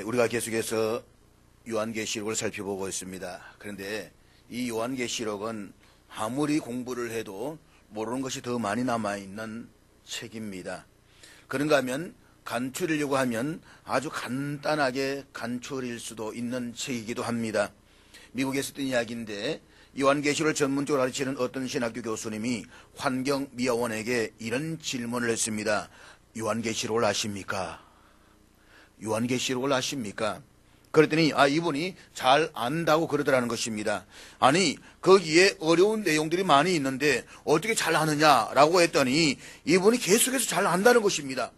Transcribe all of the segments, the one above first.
우리가 계속해서 요한계시록을 살펴보고 있습니다. 그런데 이 요한계시록은 아무리 공부를 해도 모르는 것이 더 많이 남아있는 책입니다. 그런가 하면 간추리려고 하면 아주 간단하게 간추릴 수도 있는 책이기도 합니다. 미국에서 했던 이야기인데 요한계시록을 전문적으로 가르치는 어떤 신학교 교수님이 환경미화원에게 이런 질문을 했습니다. 요한계시록을 아십니까? 요한계시록을 아십니까? 그랬더니 이분이 잘 안다고 그러더라는 것입니다. 아니 거기에 어려운 내용들이 많이 있는데 어떻게 잘 아느냐라고 했더니 이분이 계속해서 잘 안다는 것입니다.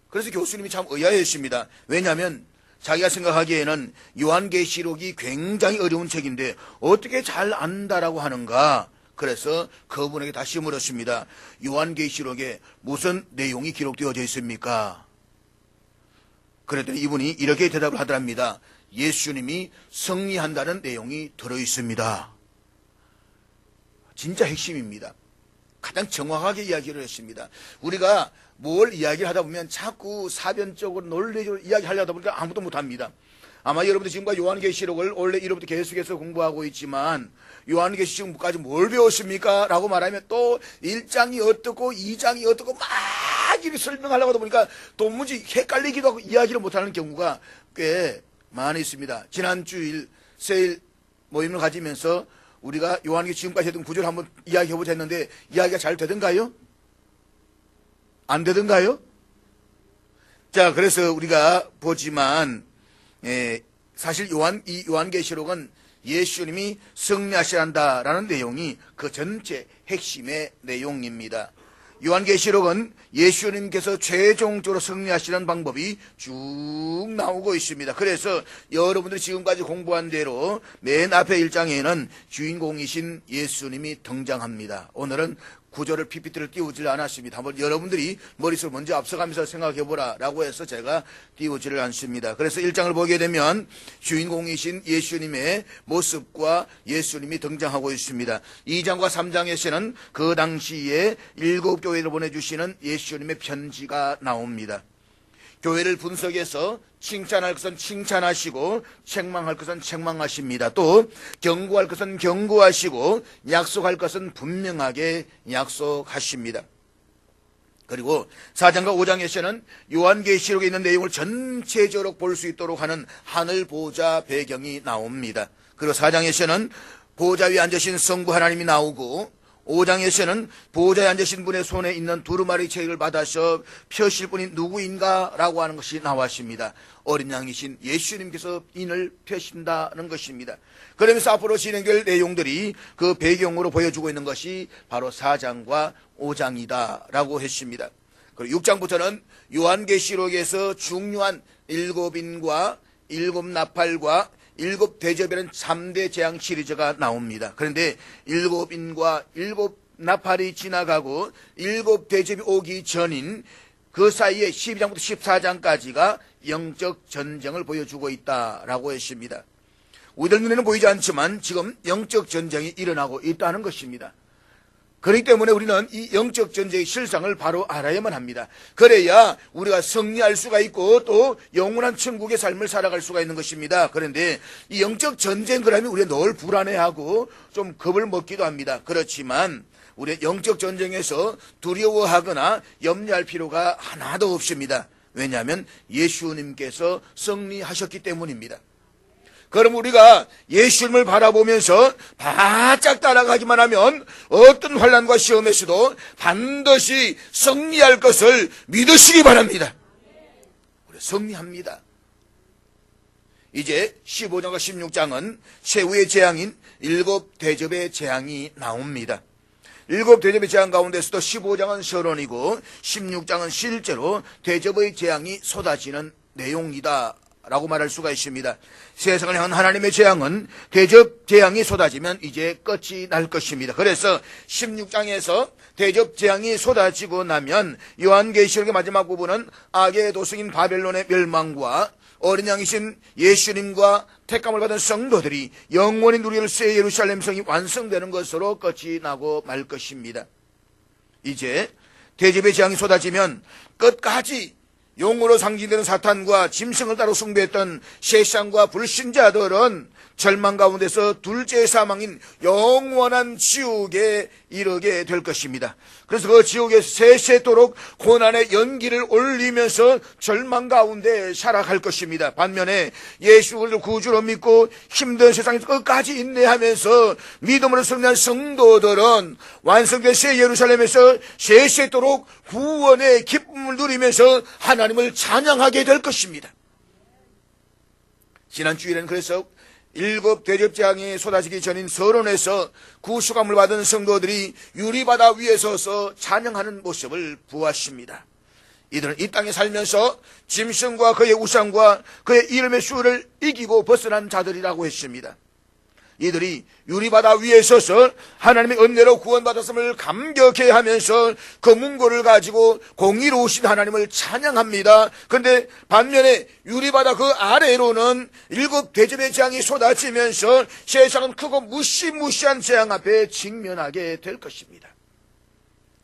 그래서 교수님이 참 의아했습니다. 왜냐하면 자기가 생각하기에는 요한계시록이 굉장히 어려운 책인데 어떻게 잘 안다라고 하는가. 그래서 그분에게 다시 물었습니다. 요한계시록에 무슨 내용이 기록되어져 있습니까? 그랬더니 이분이 이렇게 대답을 하더랍니다. 예수님이 승리한다는 내용이 들어있습니다. 진짜 핵심입니다. 가장 정확하게 이야기를 했습니다. 우리가 뭘 이야기를 하다 보면 자꾸 사변적으로 논리적으로 이야기하려다 보니까 아무도 못합니다. 아마 여러분들 지금까지 요한계시록을 원래 1호부터 계속해서 공부하고 있지만 요한계시록까지 뭘 배웠습니까? 라고 말하면 또 1장이 어떻고 2장이 어떻고 막 이렇게 설명하려고 하다 보니까 도무지 헷갈리기도 하고 이야기를 못하는 경우가 꽤 많이 있습니다. 지난 주일 세일 모임을 가지면서 우리가 요한계시록 지금까지 했던 구절을 한번 이야기해보자 했는데 이야기가 잘 되던가요? 안 되던가요? 자, 그래서 우리가 보지만 사실 이 요한계시록은 예수님이 승리하시란다라는 내용이 그 전체 핵심의 내용입니다. 요한계시록은 예수님께서 최종적으로 승리하시는 방법이 쭉 나오고 있습니다. 그래서 여러분들이 지금까지 공부한 대로 맨 앞에 1장에는 주인공이신 예수님이 등장합니다. 오늘은 구절을 PPT를 띄우질 않았습니다. 한번 여러분들이 머릿속으로 먼저 앞서가면서 생각해보라 라고 해서 제가 띄우지를 않습니다. 그래서 1장을 보게 되면 주인공이신 예수님의 모습과 예수님이 등장하고 있습니다. 2장과 3장에서는 그 당시에 7교회를 보내주시는 예수님의 편지가 나옵니다. 교회를 분석해서 칭찬할 것은 칭찬하시고 책망할 것은 책망하십니다. 또 경고할 것은 경고하시고 약속할 것은 분명하게 약속하십니다. 그리고 4장과 5장에서는 요한계시록에 있는 내용을 전체적으로 볼 수 있도록 하는 하늘 보좌 배경이 나옵니다. 그리고 4장에서는 보좌 위에 앉으신 성부 하나님이 나오고 5장에서는 보좌에 앉으신 분의 손에 있는 두루마리 책을 받아서 펴실 분이 누구인가 라고 하는 것이 나왔습니다. 어린 양이신 예수님께서 인을 펴신다는 것입니다. 그러면서 앞으로 진행될 내용들이 그 배경으로 보여주고 있는 것이 바로 4장과 5장이다 라고 했습니다. 그리고 6장부터는 요한계시록에서 중요한 7인과 7나팔과 7대접이라는 3대 재앙 시리즈가 나옵니다. 그런데 7인과 7나팔이 지나가고 7대접이 오기 전인 그 사이에 12장부터 14장까지가 영적 전쟁을 보여주고 있다라고 했습니다. 우리들 눈에는 보이지 않지만 지금 영적 전쟁이 일어나고 있다는 것입니다. 그렇기 때문에 우리는 이 영적 전쟁의 실상을 바로 알아야만 합니다. 그래야 우리가 승리할 수가 있고 또 영원한 천국의 삶을 살아갈 수가 있는 것입니다. 그런데 이 영적 전쟁 그러면 우리가 늘 불안해하고 좀 겁을 먹기도 합니다. 그렇지만 우리가 영적 전쟁에서 두려워하거나 염려할 필요가 하나도 없습니다. 왜냐하면 예수님께서 승리하셨기 때문입니다. 그럼 우리가 예수님을 바라보면서 바짝 따라가기만 하면 어떤 환난과 시험에서도 반드시 승리할 것을 믿으시기 바랍니다. 우리 승리합니다. 이제 15장과 16장은 최후의 재앙인 7대접의 재앙이 나옵니다. 7대접의 재앙 가운데서도 15장은 서론이고 16장은 실제로 대접의 재앙이 쏟아지는 내용이다 라고 말할 수가 있습니다. 세상을 향한 하나님의 재앙은 대접 재앙이 쏟아지면 이제 끝이 날 것입니다. 그래서 16장에서 대접 재앙이 쏟아지고 나면 요한계시록의 마지막 부분은 악의 도성인 바벨론의 멸망과 어린 양이신 예수님과 택감을 받은 성도들이 영원히 누릴 새 예루살렘 성이 완성되는 것으로 끝이 나고 말 것입니다. 이제 대접의 재앙이 쏟아지면 끝까지 용으로 상징되는 사탄과 짐승을 따로 숭배했던 세상과 불신자들은 절망 가운데서 둘째 사망인 영원한 지옥에 이르게 될 것입니다. 그래서 그 지옥에 세세토록 고난의 연기를 올리면서 절망 가운데 살아갈 것입니다. 반면에 예수를 구주로 믿고 힘든 세상에서 끝까지 인내하면서 믿음으로 승리한 성도들은 완성된 새 예루살렘에서 세세토록 구원의 기쁨을 누리면서 하나님을 찬양하게 될 것입니다. 지난 주일에는 그래서 일곱 대접장이 쏟아지기 전인 서론에서 구수감을 받은 성도들이 유리바다 위에 서서 찬양하는 모습을 보았습니다. 이들은 이 땅에 살면서 짐승과 그의 우상과 그의 이름의 수를 이기고 벗어난 자들이라고 했습니다. 이들이 유리바다 위에 서서 하나님의 은혜로 구원받았음을 감격해 하면서 그 문고를 가지고 공의로우신 하나님을 찬양합니다. 그런데 반면에 유리바다 그 아래로는 일곱 대접의 재앙이 쏟아지면서 세상은 크고 무시무시한 재앙 앞에 직면하게 될 것입니다.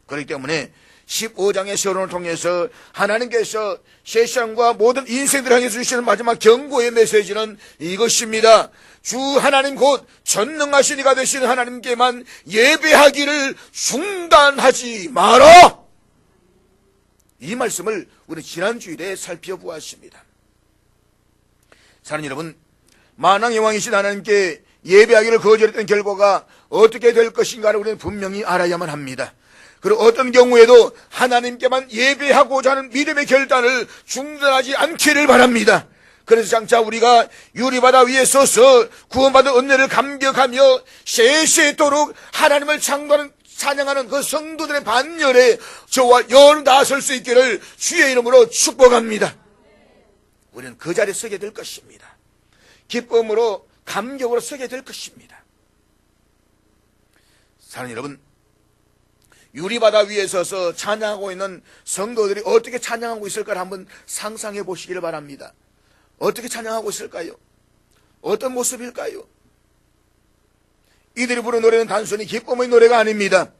그렇기 때문에 15장의 서론을 통해서 하나님께서 세상과 모든 인생들을 향해 주시는 마지막 경고의 메시지는 이것입니다. 주 하나님 곧 전능하신 이가 되시는 하나님께만 예배하기를 중단하지 마라. 이 말씀을 우리 지난 주일에 살펴보았습니다. 사랑하는 여러분, 만왕의 왕이신 하나님께 예배하기를 거절했던 결과가 어떻게 될 것인가를 우리는 분명히 알아야만 합니다. 그리고 어떤 경우에도 하나님께만 예배하고자 하는 믿음의 결단을 중단하지 않기를 바랍니다. 그래서 장차 우리가 유리바다 위에 서서 구원받은 은혜를 감격하며 세세토록 하나님을 찬양하는 그 성도들의 반열에 저와 여러분 나설 수 있기를 주의 이름으로 축복합니다. 우리는 그 자리에 서게 될 것입니다. 기쁨으로 감격으로 서게 될 것입니다. 사랑하는 여러분, 유리바다 위에 서서 찬양하고 있는 성도들이 어떻게 찬양하고 있을까를 한번 상상해 보시기를 바랍니다. 어떻게 찬양하고 있을까요? 어떤 모습일까요? 이들이 부르는 노래는 단순히 기쁨의 노래가 아닙니다.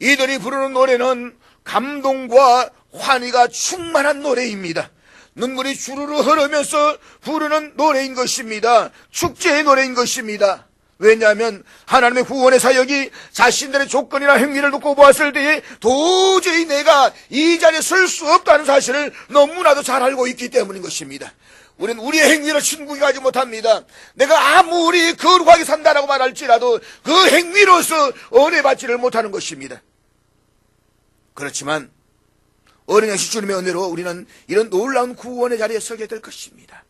이들이 부르는 노래는 감동과 환희가 충만한 노래입니다. 눈물이 주르르 흐르면서 부르는 노래인 것입니다. 축제의 노래인 것입니다. 왜냐하면 하나님의 구원의 사역이 자신들의 조건이나 행위를 놓고 보았을 때에 도저히 내가 이 자리에 설 수 없다는 사실을 너무나도 잘 알고 있기 때문인 것입니다. 우리는 우리의 행위로 천국에 가지 못합니다. 내가 아무리 거룩하게 산다라고 말할지라도 그 행위로서 은혜 받지를 못하는 것입니다. 그렇지만 어린양식 주님의 은혜로 우리는 이런 놀라운 구원의 자리에 서게 될 것입니다.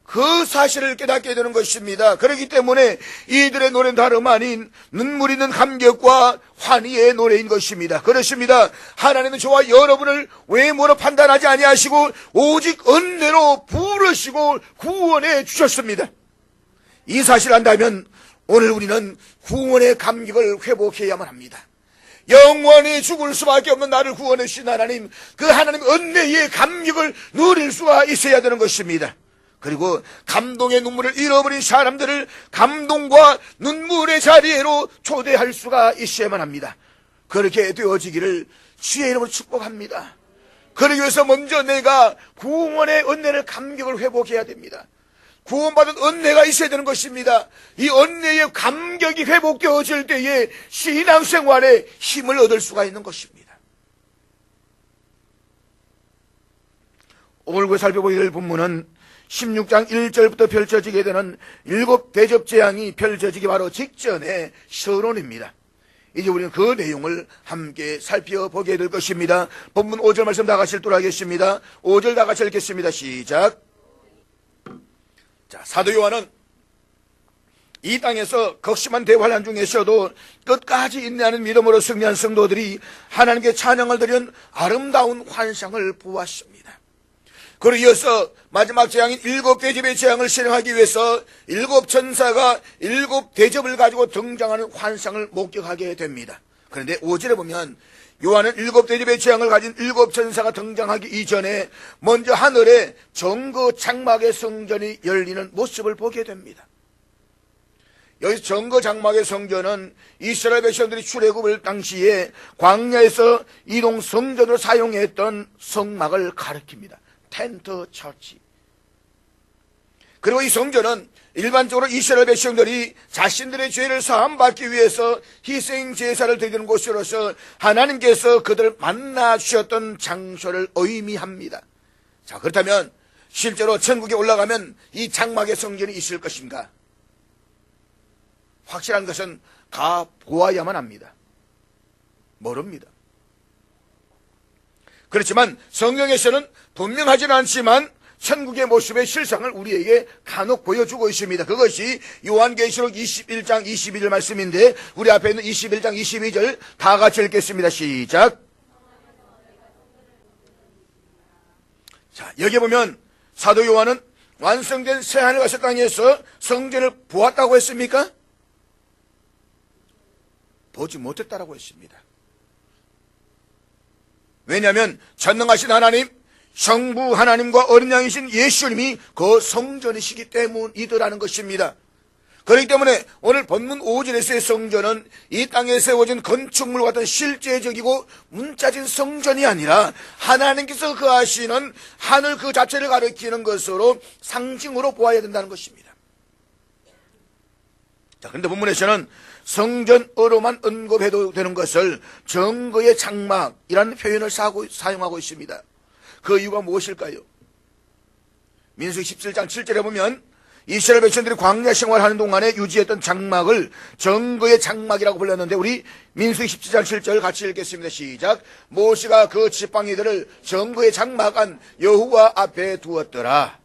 그 사실을 깨닫게 되는 것입니다. 그렇기 때문에 이들의 노래는 다름 아닌 눈물 있는 감격과 환희의 노래인 것입니다. 그렇습니다. 하나님은 저와 여러분을 외모로 판단하지 아니하시고 오직 은혜로 부르시고 구원해 주셨습니다. 이 사실을 안다면 오늘 우리는 구원의 감격을 회복해야만 합니다. 영원히 죽을 수밖에 없는 나를 구원해 주신 하나님, 그 하나님의 은혜의 감격을 누릴 수가 있어야 되는 것입니다. 그리고 감동의 눈물을 잃어버린 사람들을 감동과 눈물의 자리로 초대할 수가 있어야만 합니다. 그렇게 되어지기를 주의 이름으로 축복합니다. 그러기 위해서 먼저 내가 구원의 은혜를 감격을 회복해야 됩니다. 구원받은 은혜가 있어야 되는 것입니다. 이 은혜의 감격이 회복되어질 때에 신앙생활에 힘을 얻을 수가 있는 것입니다. 오늘 살펴볼 본문은 16장 1절부터 펼쳐지게 되는 일곱 대접 재앙이 펼쳐지기 바로 직전의 서론입니다. 이제 우리는 그 내용을 함께 살펴보게 될 것입니다. 본문 5절 말씀 다 같이 읽도록 하겠습니다. 5절 다 같이 읽겠습니다. 시작. 자, 사도 요한은 이 땅에서 극심한 대환란 중에서도 끝까지 인내하는 믿음으로 승리한 성도들이 하나님께 찬양을 드리는 아름다운 환상을 보았습니다. 그리고 이어서 마지막 재앙인 일곱 대접의 재앙을 실행하기 위해서 일곱 천사가 일곱 대접을 가지고 등장하는 환상을 목격하게 됩니다. 그런데 5절에 보면 요한은 일곱 대접의 재앙을 가진 일곱 천사가 등장하기 이전에 먼저 하늘에 정거 장막의 성전이 열리는 모습을 보게 됩니다. 여기서 정거 장막의 성전은 이스라엘 백성들이 출애굽을 당시에 광야에서 이동 성전으로 사용했던 성막을 가리킵니다. 텐트 처치. 그리고 이 성전은 일반적으로 이스라엘 백성들이 자신들의 죄를 사함받기 위해서 희생 제사를 드리는 곳으로서 하나님께서 그들을 만나 주셨던 장소를 의미합니다. 자, 그렇다면 실제로 천국에 올라가면 이 장막의 성전이 있을 것인가? 확실한 것은 가 보아야만 합니다. 모릅니다. 그렇지만 성경에서는 분명하지는 않지만 천국의 모습의 실상을 우리에게 간혹 보여주고 있습니다. 그것이 요한계시록 21장 22절 말씀인데 우리 앞에 있는 21장 22절 다 같이 읽겠습니다. 시작. 자, 여기 보면 사도 요한은 완성된 새하늘과 새 땅에서 성전을 보았다고 했습니까? 보지 못했다라고 했습니다. 왜냐하면 전능하신 하나님, 성부 하나님과 어린 양이신 예수님이 그 성전이시기 때문이더라는 것입니다. 그렇기 때문에 오늘 본문 5절에서의 성전은 이 땅에 세워진 건축물 같은 실제적이고 문자진 성전이 아니라 하나님께서 거하시는 하늘 그 자체를 가리키는 것으로 상징으로 보아야 된다는 것입니다. 자, 그런데 본문에서는 성전으로만 언급해도 되는 것을 정거의 장막이라는 표현을 사용하고 있습니다. 그 이유가 무엇일까요? 민수기 17장 7절에 보면 이스라엘 백성들이 광야 생활하는 동안에 유지했던 장막을 정거의 장막이라고 불렀는데 우리 민수기 17장 7절 같이 읽겠습니다. 시작. 모세가 그 지팡이들을 정거의 장막 안 여호와 앞에 두었더라.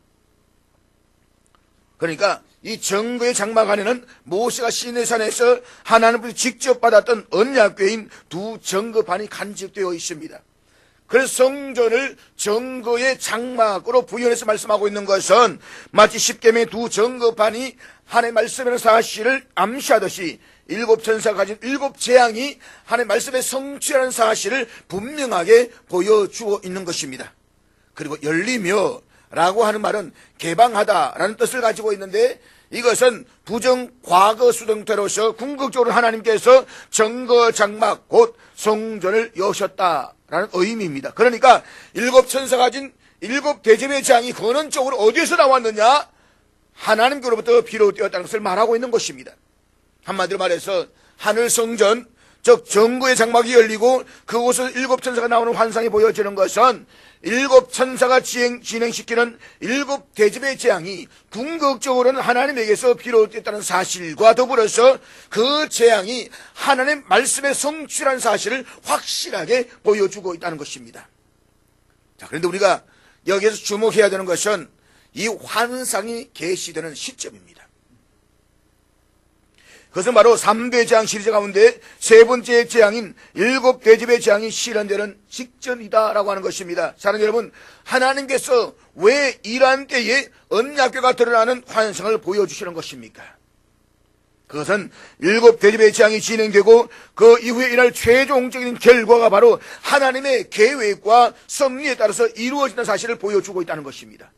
그러니까 이 정거의 장막 안에는 모세가 시내산에서 하나님께서 직접 받았던 언약궤인 두 정거판이 간직되어 있습니다. 그래서 성전을 정거의 장막으로 부연해서 말씀하고 있는 것은 마치 십계명의 두 정거판이 하나님의 말씀의 사실을 암시하듯이 일곱 천사가 가진 일곱 재앙이 하나님의 말씀의 성취라는 사실을 분명하게 보여주고 있는 것입니다. 그리고 열리며 라고 하는 말은 개방하다라는 뜻을 가지고 있는데 이것은 부정 과거 수동태로서 궁극적으로 하나님께서 정거 장막 곧 성전을 여셨다라는 의미입니다. 그러니까 일곱 천사가 가진 일곱 대접의 재앙이 근원적으로 어디에서 나왔느냐? 하나님께로부터 비롯되었다는 것을 말하고 있는 것입니다. 한마디로 말해서 하늘 성전 즉 정거의 장막이 열리고 그곳에서 일곱 천사가 나오는 환상이 보여지는 것은 일곱 천사가 진행시키는 일곱 대접의 재앙이 궁극적으로는 하나님에게서 비롯됐다는 사실과 더불어서 그 재앙이 하나님 말씀의 성취라는 사실을 확실하게 보여주고 있다는 것입니다. 자, 그런데 우리가 여기에서 주목해야 되는 것은 이 환상이 계시되는 시점입니다. 그것은 바로 3대 재앙 시리즈 가운데 세 번째 재앙인 일곱 대접의 재앙이 실현되는 직전이다라고 하는 것입니다. 사랑하는 여러분, 하나님께서 왜 이러한 때에 언약궤가 드러나는 환상을 보여주시는 것입니까? 그것은 일곱 대접의 재앙이 진행되고 그 이후에 일어날 최종적인 결과가 바로 하나님의 계획과 섭리에 따라서 이루어지는 사실을 보여주고 있다는 것입니다.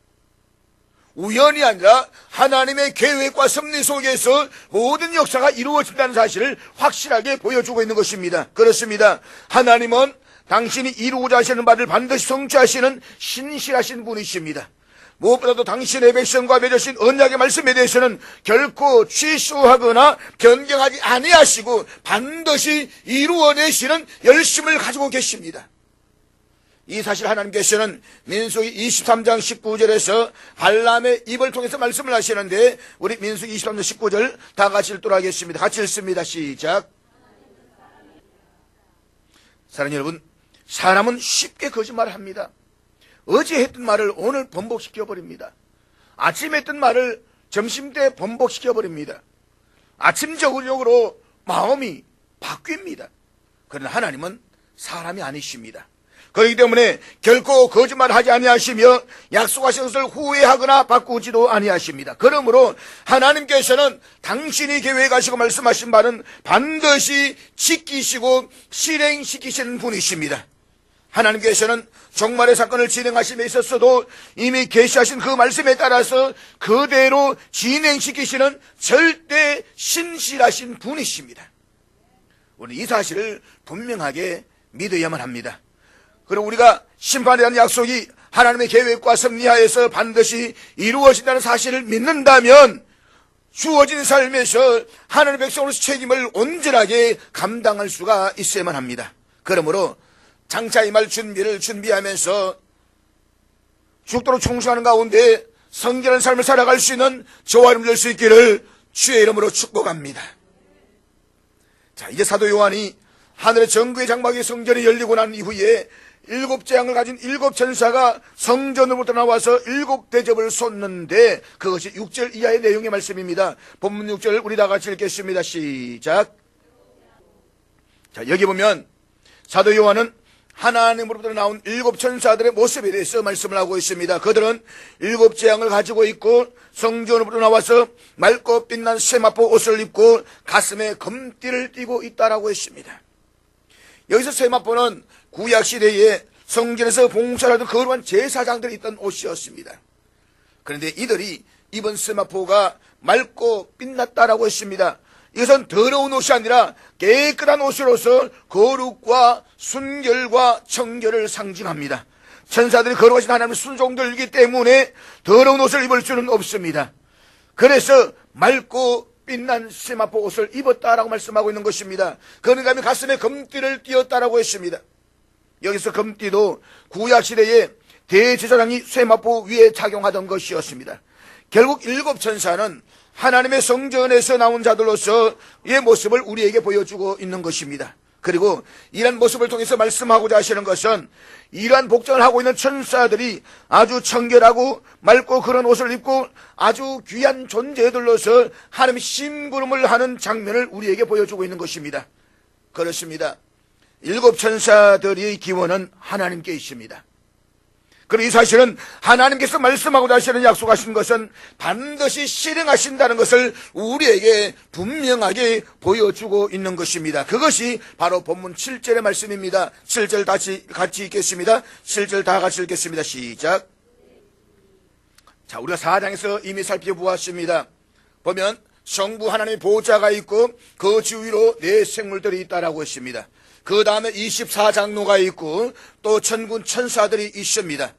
우연이 아니라 하나님의 계획과 섭리 속에서 모든 역사가 이루어진다는 사실을 확실하게 보여주고 있는 것입니다. 그렇습니다. 하나님은 당신이 이루고자 하시는 바를 반드시 성취하시는 신실하신 분이십니다. 무엇보다도 당신의 백성과 맺으신 언약의 말씀에 대해서는 결코 취소하거나 변경하지 아니하시고 반드시 이루어내시는 열심을 가지고 계십니다. 이 사실 하나님께서는 민수기 23장 19절에서 발람의 입을 통해서 말씀을 하시는데 우리 민수기 23장 19절 다 같이 읽도록 하겠습니다. 같이 읽습니다. 시작. 사랑하는 여러분, 사람은 쉽게 거짓말을 합니다. 어제 했던 말을 오늘 번복시켜버립니다. 아침에 했던 말을 점심때 번복시켜버립니다. 아침 저녁으로 마음이 바뀝니다. 그러나 하나님은 사람이 아니십니다. 그렇기 때문에 결코 거짓말을 하지 아니하시며 약속하신 것을 후회하거나 바꾸지도 아니하십니다. 그러므로 하나님께서는 당신이 계획하시고 말씀하신 바는 반드시 지키시고 실행시키시는 분이십니다. 하나님께서는 종말의 사건을 진행하심에 있어서도 이미 계시하신 그 말씀에 따라서 그대로 진행시키시는 절대 신실하신 분이십니다. 우리는 이 사실을 분명하게 믿어야만 합니다. 그리고 우리가 심판에 대한 약속이 하나님의 계획과 섭리하에서 반드시 이루어진다는 사실을 믿는다면 주어진 삶에서 하나님의 백성으로서 책임을 온전하게 감당할 수가 있어야만 합니다. 그러므로 장차 임할 준비를 준비하면서 죽도록 충성하는 가운데 성결한 삶을 살아갈 수 있는 저와 여러분 될 수 있기를 주의 이름으로 축복합니다. 자, 이제 사도 요한이 하늘의 정구의 장막의 성전이 열리고 난 이후에 7 재앙을 가진 7 천사가 성전으로부터 나와서 7 대접을 쏟는데 그것이 6절 이하의 내용의 말씀입니다. 본문 6절 우리 다 같이 읽겠습니다. 시작. 자, 여기 보면 사도 요한은 하나님으로부터 나온 7 천사들의 모습에 대해서 말씀을 하고 있습니다. 그들은 7 재앙을 가지고 있고 성전으로부터 나와서 맑고 빛난 세마포 옷을 입고 가슴에 금띠를 띠고 있다라고 했습니다. 여기서 세마포는 구약시대에 성전에서 봉사를 하던 거룩한 제사장들이 있던 옷이었습니다. 그런데 이들이 입은 세마포가 맑고 빛났다라고 했습니다. 이것은 더러운 옷이 아니라 깨끗한 옷으로서 거룩과 순결과 청결을 상징합니다. 천사들이 거룩하신 하나님의 순종들이기 때문에 더러운 옷을 입을 수는 없습니다. 그래서 맑고 빛난 세마포 옷을 입었다라고 말씀하고 있는 것입니다. 그러니까 가슴에 금띠를 띄었다라고 했습니다. 여기서 금띠도 구약시대에 대제사장이 세마포 위에 착용하던 것이었습니다. 결국 7 천사는 하나님의 성전에서 나온 자들로서의 모습을 우리에게 보여주고 있는 것입니다. 그리고 이러한 모습을 통해서 말씀하고자 하시는 것은 이러한 복장을 하고 있는 천사들이 아주 청결하고 맑고 그런 옷을 입고 아주 귀한 존재들로서 하나님의 심부름을 하는 장면을 우리에게 보여주고 있는 것입니다. 그렇습니다. 7 천사들의 기원은 하나님께 있습니다. 그리고 이 사실은 하나님께서 말씀하고자 하시는 약속하신 것은 반드시 실행하신다는 것을 우리에게 분명하게 보여주고 있는 것입니다. 그것이 바로 본문 7절의 말씀입니다. 7절 다시 같이 읽겠습니다. 7절 다 같이 읽겠습니다. 시작. 자, 우리가 4장에서 이미 살펴보았습니다. 보면 성부 하나님의 보좌가 있고 그 주위로 4 생물들이 있다라고 했습니다. 그 다음에 24장로가 있고 또 천군 천사들이 있습니다.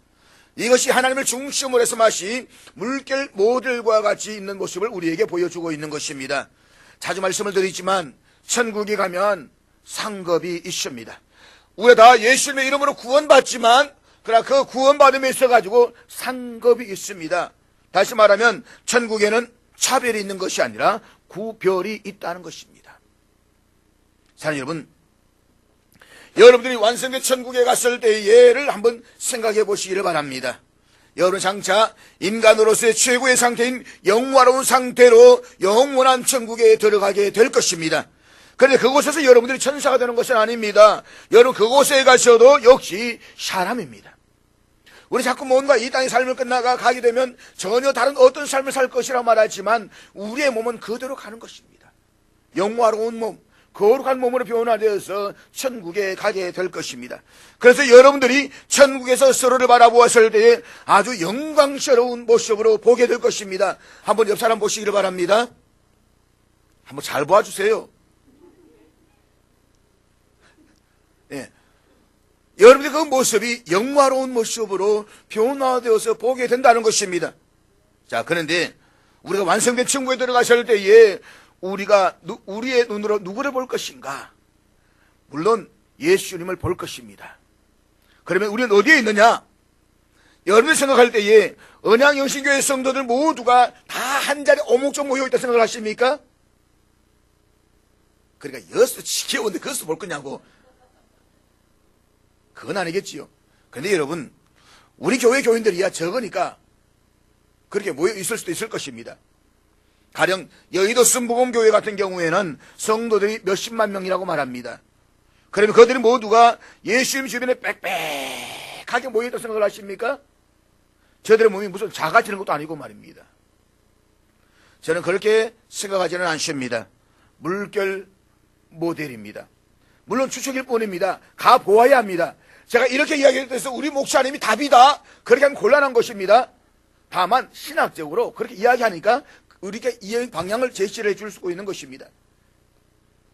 이것이 하나님을 중심으로 해서 마치 물결 모델과 같이 있는 모습을 우리에게 보여주고 있는 것입니다. 자주 말씀을 드리지만 천국에 가면 상급이 있습니다. 우리가 다 예수님의 이름으로 구원받지만 그러나 그 구원받음에 있어가지고 상급이 있습니다. 다시 말하면 천국에는 차별이 있는 것이 아니라 구별이 있다는 것입니다. 사랑하는 여러분, 여러분들이 완성된 천국에 갔을 때를 한번 생각해 보시기를 바랍니다. 여러분 장차 인간으로서의 최고의 상태인 영화로운 상태로 영원한 천국에 들어가게 될 것입니다. 그런데 그곳에서 여러분들이 천사가 되는 것은 아닙니다. 여러분 그곳에 가셔도 역시 사람입니다. 우리 자꾸 뭔가 이 땅의 삶을 끝나가 가게 되면 전혀 다른 어떤 삶을 살 것이라 말하지만 우리의 몸은 그대로 가는 것입니다. 영화로운 몸, 거룩한 몸으로 변화되어서 천국에 가게 될 것입니다. 그래서 여러분들이 천국에서 서로를 바라보았을 때에 아주 영광스러운 모습으로 보게 될 것입니다. 한번 옆 사람 보시기를 바랍니다. 한번 잘 봐주세요. 예. 여러분들 그 모습이 영화로운 모습으로 변화되어서 보게 된다는 것입니다. 자, 그런데 우리가 완성된 천국에 들어가실 때에 우리가 우리의 눈으로 누구를 볼 것인가? 물론 예수님을 볼 것입니다. 그러면 우리는 어디에 있느냐? 여러분이 생각할 때에 언양영신교회 성도들 모두가 다 한 자리에 오목조목 모여있다 생각을 하십니까? 그러니까 여기서 지켜오는데 거기서 볼 거냐고. 그건 아니겠지요. 그런데 여러분, 우리 교회 교인들이야 적으니까 그렇게 모여 있을 수도 있을 것입니다. 가령 여의도 순복음교회 같은 경우에는 성도들이 몇십만 명이라고 말합니다. 그러면 그들이 모두가 예수님 주변에 빽빽하게 모여있다고 생각을 하십니까? 저들의 몸이 무슨 작아지는 것도 아니고 말입니다. 저는 그렇게 생각하지는 않습니다. 물결 모델입니다. 물론 추측일 뿐입니다. 가보아야 합니다. 제가 이렇게 이야기해서 우리 목사님이 답이다, 그렇게 하면 곤란한 것입니다. 다만 신학적으로 그렇게 이야기하니까 우리가 이 방향을 제시를 해줄 수 있는 것입니다.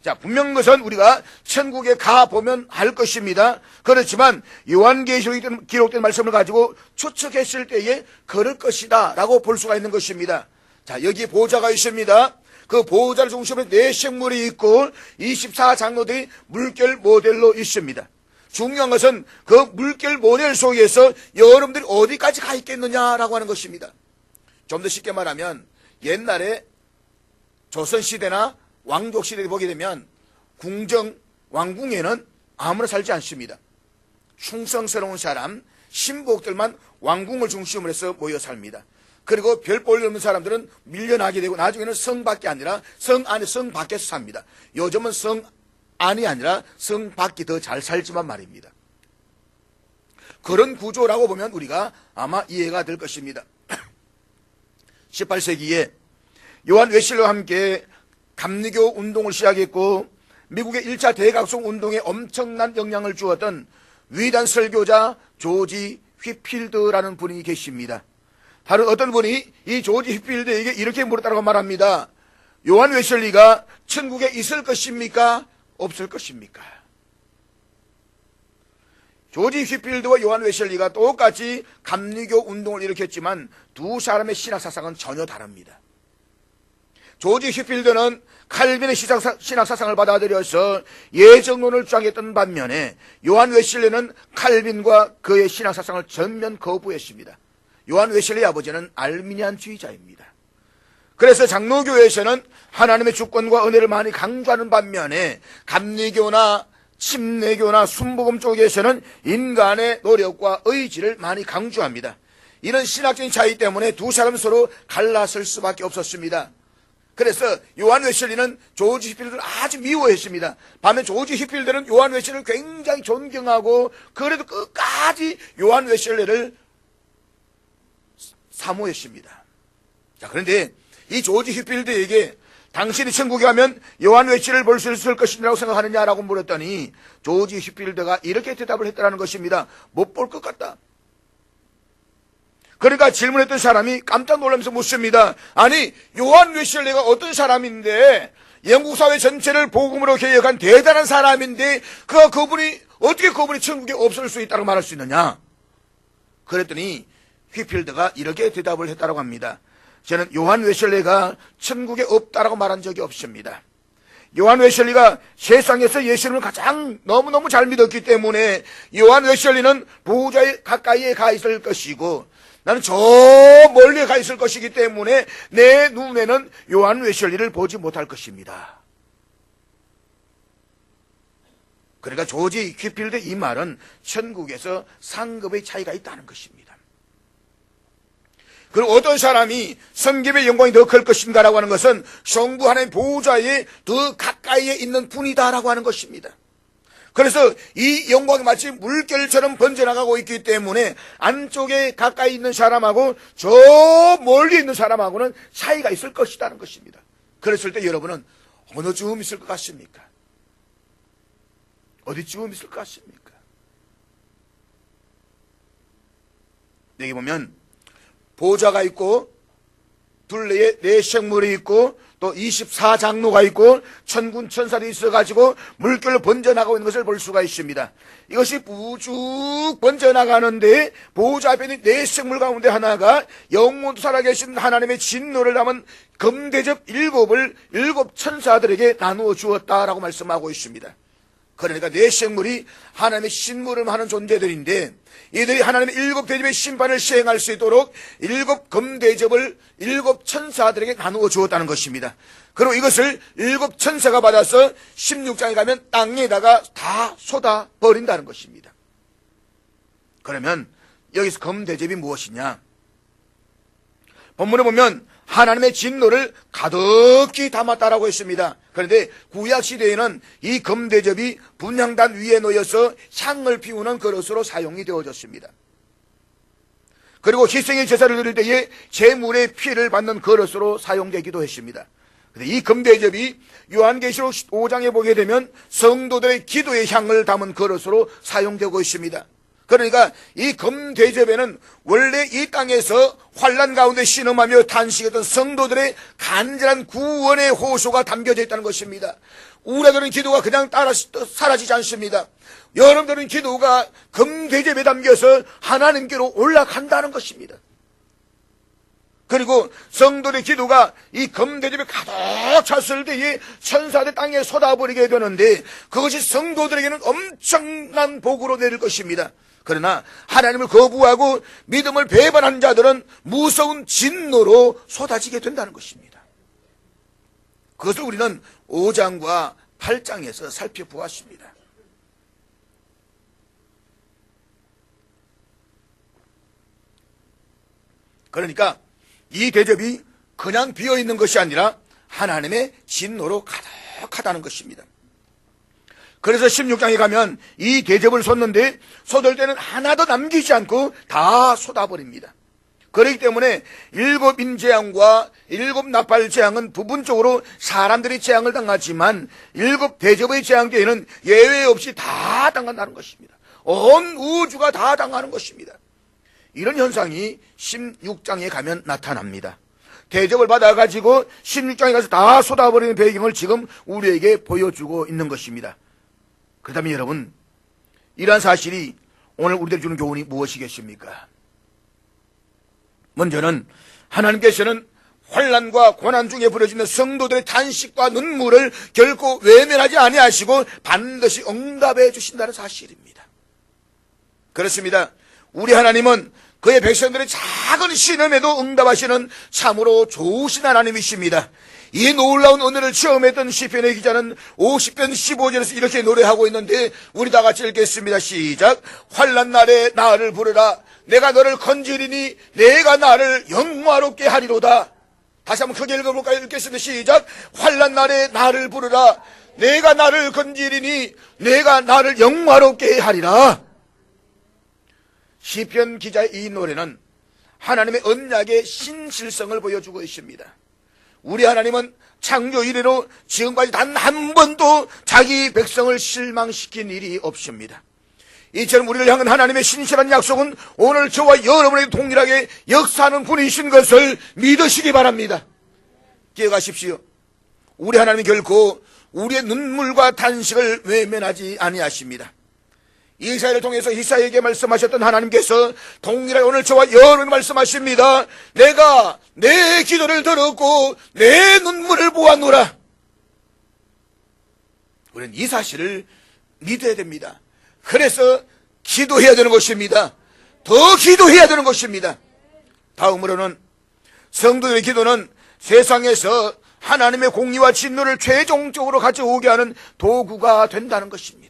자, 분명한 것은 우리가 천국에 가보면 할 것입니다. 그렇지만 요한계시록에 기록된 말씀을 가지고 추측했을 때에 그럴 것이다 라고 볼 수가 있는 것입니다. 자, 여기에 보호자가 있습니다. 그 보호자를 중심으로 네 생물이 있고 24장로들이 물결 모델로 있습니다. 중요한 것은 그 물결 모델 속에서 여러분들이 어디까지 가 있겠느냐라고 하는 것입니다. 좀 더 쉽게 말하면 옛날에 조선시대나 왕족시대에 보게 되면 궁정, 왕궁에는 아무나 살지 않습니다. 충성스러운 사람, 신복들만 왕궁을 중심으로 해서 모여 삽니다. 그리고 별 볼 일 없는 사람들은 밀려나게 되고 나중에는 성밖에 아니라 성 안에 성 밖에서 삽니다. 요즘은 성 안이 아니라 성 밖이 더 잘 살지만 말입니다. 그런 구조라고 보면 우리가 아마 이해가 될 것입니다. 18세기에 요한 웨슬리와 함께 감리교 운동을 시작했고 미국의 1차 대각성 운동에 엄청난 영향을 주었던 위대한 설교자 조지 휘필드라는 분이 계십니다. 다른 어떤 분이 이 조지 휘필드에게 이렇게 물었다고 말합니다. 요한 웨슬리가 천국에 있을 것입니까? 없을 것입니까? 조지 휘필드와 요한 웨슬리가 똑같이 감리교 운동을 일으켰지만 두 사람의 신학사상은 전혀 다릅니다. 조지 휘필드는 칼빈의 신학사상을 받아들여서 예정론을 주장했던 반면에 요한 웨슬리는 칼빈과 그의 신학사상을 전면 거부했습니다. 요한 웨슬리의 아버지는 알미니안주의자입니다. 그래서 장로교회에서는 하나님의 주권과 은혜를 많이 강조하는 반면에 감리교나 침례교나 순복음 쪽에서는 인간의 노력과 의지를 많이 강조합니다. 이런 신학적인 차이 때문에 두 사람은 서로 갈라설 수밖에 없었습니다. 그래서 요한 웨슬리는 조지 휘필드를 아주 미워했습니다. 반면 조지 휘필드는 요한 웨슬리를 굉장히 존경하고 그래도 끝까지 요한 웨슬리를 사모했습니다. 자, 그런데 이 조지 휘필드에게 당신이 천국에 가면 요한 웨슬리를 볼 수 있을 것이라고 생각하느냐라고 물었더니 조지 휘필드가 이렇게 대답을 했다는 것입니다. 못 볼 것 같다. 그러니까 질문했던 사람이 깜짝 놀라면서 묻습니다. 아니, 요한 웨슬리가 어떤 사람인데 영국 사회 전체를 복음으로 개혁한 대단한 사람인데 그분이 어떻게 그분이 천국에 없을 수 있다고 말할 수 있느냐? 그랬더니 휘필드가 이렇게 대답을 했다고 합니다. 저는 요한 웨슬리가 천국에 없다라고 말한 적이 없습니다. 요한 웨슬리가 세상에서 예수님을 가장 너무너무 잘 믿었기 때문에 요한 웨슬리는 보호자의 가까이에 가 있을 것이고 나는 저 멀리에 가 있을 것이기 때문에 내 눈에는 요한 웨슬리를 보지 못할 것입니다. 그러니까 조지 휘필드 이 말은 천국에서 상급의 차이가 있다는 것입니다. 그리고 어떤 사람이 성김의 영광이 더 클 것인가라고 하는 것은 성부 하나님의 보호자의 더 가까이에 있는 분이다라고 하는 것입니다. 그래서 이 영광이 마치 물결처럼 번져나가고 있기 때문에 안쪽에 가까이 있는 사람하고 저 멀리 있는 사람하고는 차이가 있을 것이라는 것입니다. 그랬을 때 여러분은 어느 쯤 있을 것 같습니까? 어디쯤 있을 것 같습니까? 여기 보면 보좌가 있고 둘레에 네 생물이 있고 또 24장로가 있고 천군 천사들이 있어가지고 물결로 번져나가고 있는 것을 볼 수가 있습니다. 이것이 우쭉 번져나가는데 보호자 앞에 있는 네 생물 가운데 하나가 영원토록 살아계신 하나님의 진노를 담은 금대접 7을 7 천사들에게 나누어 주었다라고 말씀하고 있습니다. 그러니까 네 생물이 하나님의 신물을 하는 존재들인데 이들이 하나님의 7 대접의 심판을 시행할 수 있도록 7 금대접을 7 천사들에게 나누어 주었다는 것입니다. 그리고 이것을 7 천사가 받아서 16장에 가면 땅에다가 다 쏟아 버린다는 것입니다. 그러면 여기서 금대접이 무엇이냐? 본문에 보면 하나님의 진노를 가득히 담았다라고 했습니다. 그런데 구약시대에는 이 금대접이 분향단 위에 놓여서 향을 피우는 그릇으로 사용이 되어졌습니다. 그리고 희생의 제사를 드릴 때에 제물의 피를 받는 그릇으로 사용되기도 했습니다. 이 금대접이 요한계시록 5장에 보게 되면 성도들의 기도의 향을 담은 그릇으로 사용되고 있습니다. 그러니까 이 금대접에는 원래 이 땅에서 환난 가운데 신음하며 탄식했던 성도들의 간절한 구원의 호소가 담겨져 있다는 것입니다. 우리들은 기도가 그냥 사라지지 않습니다. 여러분들은 기도가 금대접에 담겨서 하나님께로 올라간다는 것입니다. 그리고 성도의 기도가 이 금대접에 가득 찼을 때에 천사들 땅에 쏟아버리게 되는데 그것이 성도들에게는 엄청난 복으로 내릴 것입니다. 그러나 하나님을 거부하고 믿음을 배반한 자들은 무서운 진노로 쏟아지게 된다는 것입니다. 그것을 우리는 5장과 8장에서 살펴보았습니다. 그러니까 이 대접이 그냥 비어있는 것이 아니라 하나님의 진노로 가득하다는 것입니다. 그래서 16장에 가면 이 대접을 쏟는데 쏟을 때는 하나도 남기지 않고 다 쏟아버립니다. 그렇기 때문에 7인 재앙과 7 나팔 재앙은 부분적으로 사람들이 재앙을 당하지만 7 대접의 재앙 때에는 예외 없이 다 당한다는 것입니다. 온 우주가 다 당하는 것입니다. 이런 현상이 16장에 가면 나타납니다. 대접을 받아가지고 16장에 가서 다 쏟아버리는 배경을 지금 우리에게 보여주고 있는 것입니다. 그렇다면 여러분, 이러한 사실이 오늘 우리들이 주는 교훈이 무엇이겠습니까? 먼저는 하나님께서는 환난과 고난 중에 벌어지는 성도들의 탄식과 눈물을 결코 외면하지 아니하시고 반드시 응답해 주신다는 사실입니다. 그렇습니다. 우리 하나님은 그의 백성들의 작은 신음에도 응답하시는 참으로 좋으신 하나님이십니다. 이 놀라운 은혜를 체험했던 시편의 기자는 50편 15절에서 이렇게 노래하고 있는데 우리 다 같이 읽겠습니다. 시작. 환난 날에 나를 부르라. 내가 너를 건지리니 내가 나를 영화롭게 하리로다. 다시 한번 크게 읽어볼까요? 읽겠습니다. 시작. 환난 날에 나를 부르라. 내가 나를 건지리니 내가 나를 영화롭게 하리라. 시편 기자의 이 노래는 하나님의 언약의 신실성을 보여주고 있습니다. 우리 하나님은 창조 이래로 지금까지 단 한 번도 자기 백성을 실망시킨 일이 없습니다. 이처럼 우리를 향한 하나님의 신실한 약속은 오늘 저와 여러분에게 동일하게 역사하는 분이신 것을 믿으시기 바랍니다. 기억하십시오. 우리 하나님이 결코 우리의 눈물과 탄식을 외면하지 아니하십니다. 이사야를 통해서 이사야에게 말씀하셨던 하나님께서 동일하게 오늘 저와 여러분에게 말씀하십니다. 내가 내 기도를 들었고 내 눈물을 보았노라. 우리는 이 사실을 믿어야 됩니다. 그래서 기도해야 되는 것입니다. 더 기도해야 되는 것입니다. 다음으로는 성도들의 기도는 세상에서 하나님의 공의와 진노를 최종적으로 가져오게 하는 도구가 된다는 것입니다.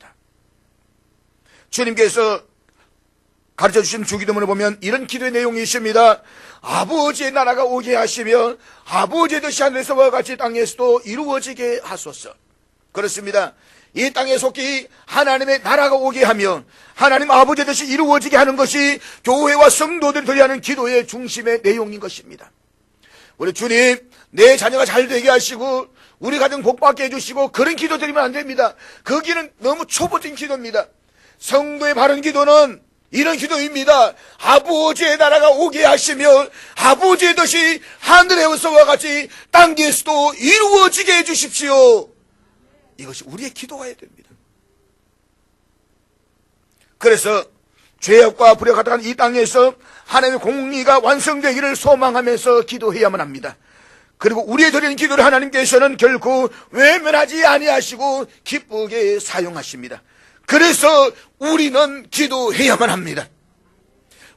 주님께서 가르쳐주신 주기도문을 보면 이런 기도의 내용이 있습니다. 아버지의 나라가 오게 하시며 아버지의 뜻이 하늘에서와 같이 땅에서도 이루어지게 하소서. 그렇습니다. 이 땅에 속히 하나님의 나라가 오게 하며 하나님 아버지의 뜻이 이루어지게 하는 것이 교회와 성도들이 드려야 하는 기도의 중심의 내용인 것입니다. 우리 주님, 내 자녀가 잘 되게 하시고 우리 가정 복받게 해주시고 그런 기도 드리면 안 됩니다. 그 길은 너무 초보적인 기도입니다. 성도의 바른 기도는 이런 기도입니다. 아버지의 나라가 오게 하시며 아버지의 뜻이 하늘에서와 같이 땅에서도 이루어지게 해주십시오. 이것이 우리의 기도가 해야 됩니다. 그래서 죄악과 불에 가득한 이 땅에서 하나님의 공의가 완성되기를 소망하면서 기도해야만 합니다. 그리고 우리의 드리는 기도를 하나님께서는 결코 외면하지 아니하시고 기쁘게 사용하십니다. 그래서 우리는 기도해야만 합니다.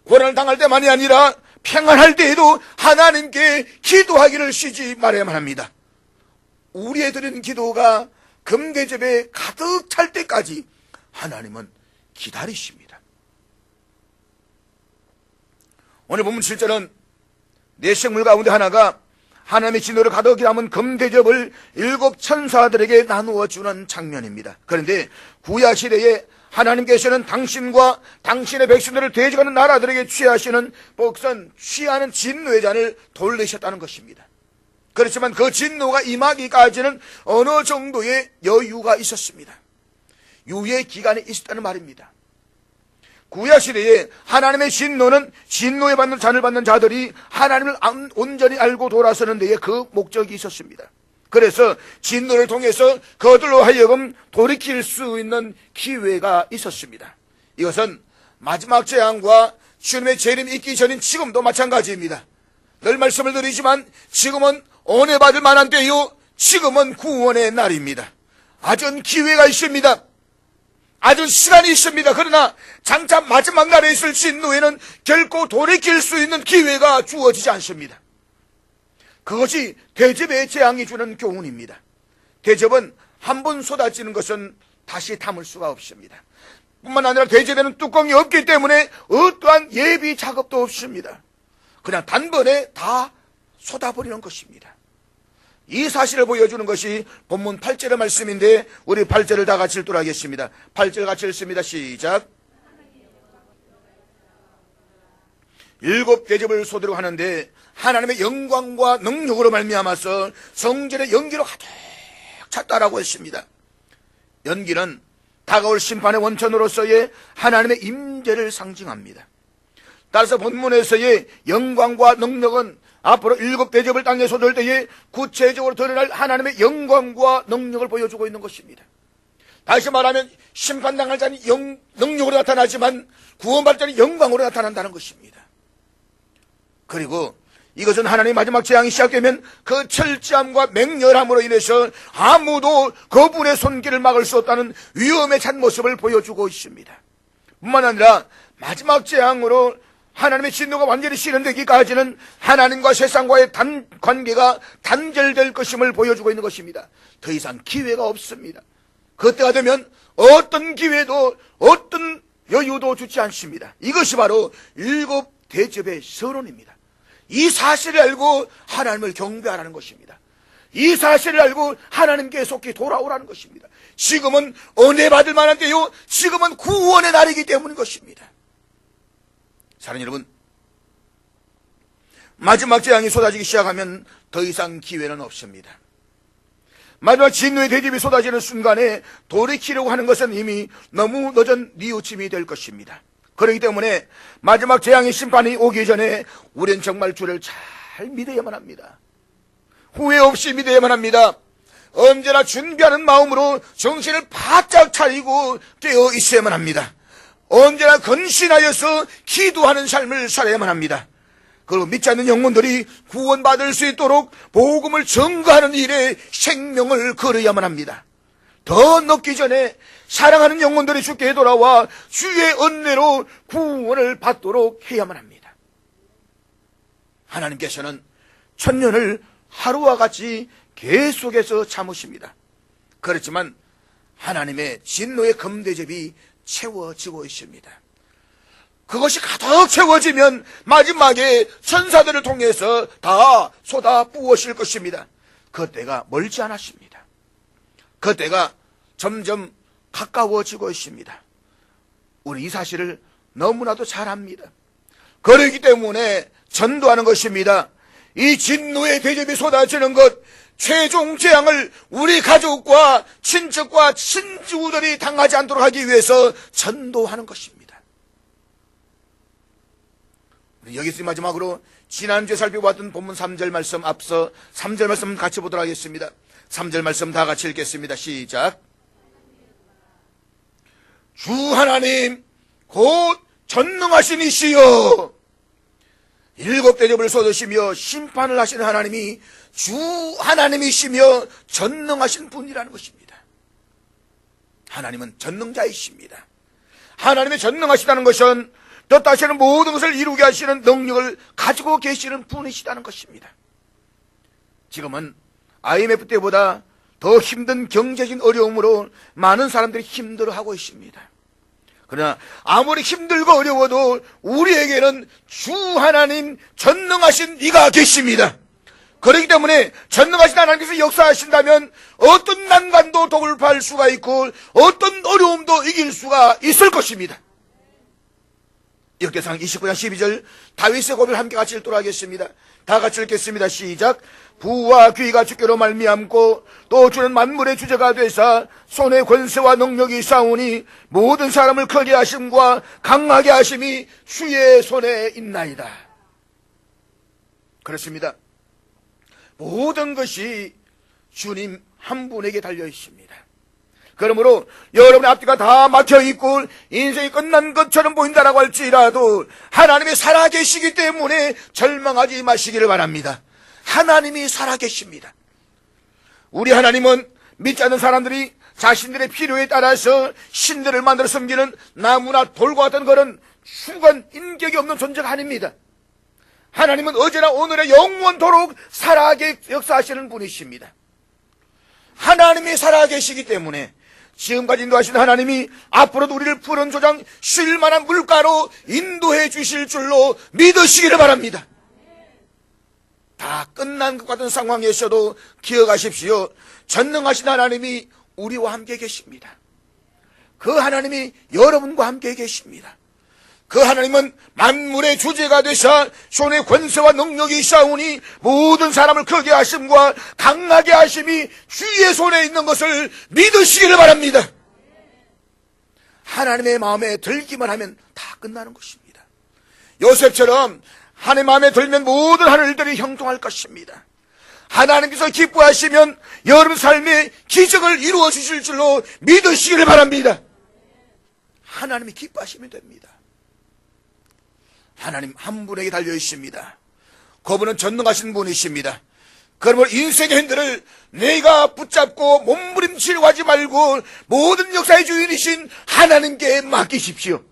고난을 당할 때만이 아니라 평안할 때에도 하나님께 기도하기를 쉬지 말아야만 합니다. 우리의 드리는 기도가 금대접에 가득 찰 때까지 하나님은 기다리십니다. 오늘 본문 7절은 내 생물 가운데 하나가 하나님의 진노를 가득히 담은 금대접을 7 천사들에게 나누어 주는 장면입니다. 그런데 구약 시대에 하나님께서는 당신과 당신의 백성들을 대적하는 나라들에게 취하시는 복선, 취하는 진노의 잔을 돌리셨다는 것입니다. 그렇지만 그 진노가 임하기까지는 어느 정도의 여유가 있었습니다. 유예 기간이 있었다는 말입니다. 구약시대에 하나님의 진노는 진노에 받는 잔을 받는 자들이 하나님을 온전히 알고 돌아서는 데에 그 목적이 있었습니다. 그래서 진노를 통해서 그들로 하여금 돌이킬 수 있는 기회가 있었습니다. 이것은 마지막 재앙과 주님의 재림이 있기 전인 지금도 마찬가지입니다. 늘 말씀을 드리지만 지금은 은혜 받을 만한 때요, 지금은 구원의 날입니다. 아직 기회가 있습니다. 아주 시간이 있습니다. 그러나 장차 마지막 날에 있을 진노에는 결코 돌이킬 수 있는 기회가 주어지지 않습니다. 그것이 대접의 재앙이 주는 교훈입니다. 대접은 한 번 쏟아지는 것은 다시 담을 수가 없습니다. 뿐만 아니라 대접에는 뚜껑이 없기 때문에 어떠한 예비 작업도 없습니다. 그냥 단번에 다 쏟아버리는 것입니다. 이 사실을 보여주는 것이 본문 8절의 말씀인데 우리 8절을 다 같이 읽도록 하겠습니다. 8절 같이 읽습니다. 시작. 일곱 대접을 쏟으려고 하는데 하나님의 영광과 능력으로 말미암아서 성전의 연기로 가득 찼다라고 했습니다. 연기는 다가올 심판의 원천으로서의 하나님의 임재를 상징합니다. 따라서 본문에서의 영광과 능력은 앞으로 일곱 대접을 땅에 쏟을 때에 구체적으로 드러날 하나님의 영광과 능력을 보여주고 있는 것입니다. 다시 말하면 심판당할 자는 능력으로 나타나지만 구원받을 자는 영광으로 나타난다는 것입니다. 그리고 이것은 하나님의 마지막 재앙이 시작되면 그 철저함과 맹렬함으로 인해서 아무도 그분의 손길을 막을 수 없다는 위험에 찬 모습을 보여주고 있습니다. 뿐만 아니라 마지막 재앙으로 하나님의 진노가 완전히 실현되기까지는 하나님과 세상과의 관계가 단절될 것임을 보여주고 있는 것입니다. 더 이상 기회가 없습니다. 그때가 되면 어떤 기회도 어떤 여유도 주지 않습니다. 이것이 바로 일곱 대접의 서론입니다. 이 사실을 알고 하나님을 경배하라는 것입니다. 이 사실을 알고 하나님께 속히 돌아오라는 것입니다. 지금은 은혜 받을 만한 때요, 지금은 구원의 날이기 때문인 것입니다. 사랑하는 여러분, 마지막 재앙이 쏟아지기 시작하면 더 이상 기회는 없습니다. 마지막 진노의 대접이 쏟아지는 순간에 돌이키려고 하는 것은 이미 너무 늦은 뉘우침이 될 것입니다. 그렇기 때문에 마지막 재앙의 심판이 오기 전에 우리는 정말 주를 잘 믿어야만 합니다. 후회 없이 믿어야만 합니다. 언제나 준비하는 마음으로 정신을 바짝 차리고 깨어 있어야만 합니다. 언제나 근신하여서 기도하는 삶을 살아야만 합니다. 그리고 믿지 않는 영혼들이 구원받을 수 있도록 복음을 전가하는 일에 생명을 걸어야만 합니다. 더 늦기 전에 사랑하는 영혼들이 주께 돌아와 주의 은혜로 구원을 받도록 해야만 합니다. 하나님께서는 천년을 하루와 같이 계속해서 참으십니다. 그렇지만 하나님의 진노의 금대접이 채워지고 있습니다. 그것이 가득 채워지면 마지막에 천사들을 통해서 다 쏟아 부으실 것입니다. 그 때가 멀지 않았습니다. 그 때가 점점 가까워지고 있습니다. 우리 이 사실을 너무나도 잘 압니다. 그렇기 때문에 전도하는 것입니다. 이 진노의 대접이 쏟아지는 것, 최종 재앙을 우리 가족과 친척과 친구들이 당하지 않도록 하기 위해서 전도하는 것입니다. 우리 여기서 마지막으로 지난주에 살펴봤던 본문 3절 말씀, 앞서 3절 말씀 같이 보도록 하겠습니다. 3절 말씀 다 같이 읽겠습니다. 시작. 주 하나님 곧 전능하신 이시여, 일곱 대접을 쏟으시며 심판을 하시는 하나님이 주 하나님이시며 전능하신 분이라는 것입니다. 하나님은 전능자이십니다. 하나님의 전능하시다는 것은 뜻하시는 모든 것을 이루게 하시는 능력을 가지고 계시는 분이시다는 것입니다. 지금은 IMF 때보다 더 힘든 경제적인 어려움으로 많은 사람들이 힘들어하고 있습니다. 그러나 아무리 힘들고 어려워도 우리에게는 주 하나님 전능하신 이가 계십니다. 그렇기 때문에 전능하신 하나님께서 역사하신다면 어떤 난관도 돌파할 수가 있고 어떤 어려움도 이길 수가 있을 것입니다. 역대상 29장 12절 다윗의 고백을 함께 같이 읽도록 하겠습니다. 다 같이 읽겠습니다. 시작. 부와 귀가 주께로 말미암고 또 주는 만물의 주제가 되사 손의 권세와 능력이 싸우니 모든 사람을 크게 하심과 강하게 하심이 주의 손에 있나이다. 그렇습니다. 모든 것이 주님 한 분에게 달려 있습니다. 그러므로 여러분의 앞뒤가 다 막혀있고 인생이 끝난 것처럼 보인다라고 할지라도 하나님이 살아계시기 때문에 절망하지 마시기를 바랍니다. 하나님이 살아계십니다. 우리 하나님은 믿지 않는 사람들이 자신들의 필요에 따라서 신들을 만들어 섬기는 나무나 돌과 같은 그런 주관 인격이 없는 존재가 아닙니다. 하나님은 어제나 오늘의 영원토록 살아계 역사하시는 분이십니다. 하나님이 살아계시기 때문에 지금까지 인도하신 하나님이 앞으로도 우리를 푸른 조장 쉴 만한 물가로 인도해 주실 줄로 믿으시기를 바랍니다. 다 끝난 것 같은 상황에서도 기억하십시오. 전능하신 하나님이 우리와 함께 계십니다. 그 하나님이 여러분과 함께 계십니다. 그 하나님은 만물의 주제가 되사 손의 권세와 능력이 있사오니 모든 사람을 크게 하심과 강하게 하심이 주의 손에 있는 것을 믿으시기를 바랍니다. 하나님의 마음에 들기만 하면 다 끝나는 것입니다. 요셉처럼 하나님 마음에 들면 모든 하늘들이 형통할 것입니다. 하나님께서 기뻐하시면 여러분 삶에 기적을 이루어 주실 줄로 믿으시기를 바랍니다. 하나님이 기뻐하시면 됩니다. 하나님 한 분에게 달려 있습니다. 그분은 전능하신 분이십니다. 그러므로 인생의 핸들을 내가 붙잡고 몸부림치려고 하지 말고 모든 역사의 주인이신 하나님께 맡기십시오.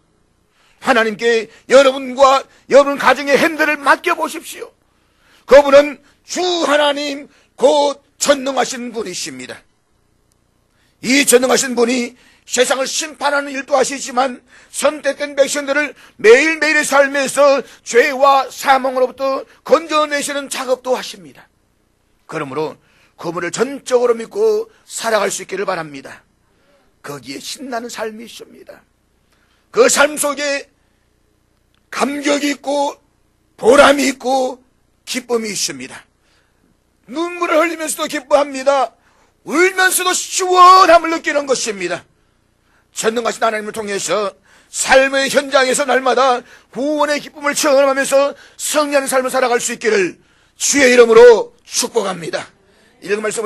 하나님께 여러분과 여러분 가정의 핸들을 맡겨보십시오. 그분은 주 하나님 곧 전능하신 분이십니다. 이 전능하신 분이 세상을 심판하는 일도 하시지만 선택된 백성들을 매일매일의 삶에서 죄와 사망으로부터 건져내시는 작업도 하십니다. 그러므로 그분을 전적으로 믿고 살아갈 수 있기를 바랍니다. 거기에 신나는 삶이 있습니다. 그 삶 속에 감격이 있고 보람이 있고 기쁨이 있습니다. 눈물을 흘리면서도 기뻐합니다. 울면서도 시원함을 느끼는 것입니다. 전능하신 하나님을 통해서 삶의 현장에서 날마다 구원의 기쁨을 체험하면서 승리하는 삶을 살아갈 수 있기를 주의 이름으로 축복합니다. 읽은 말씀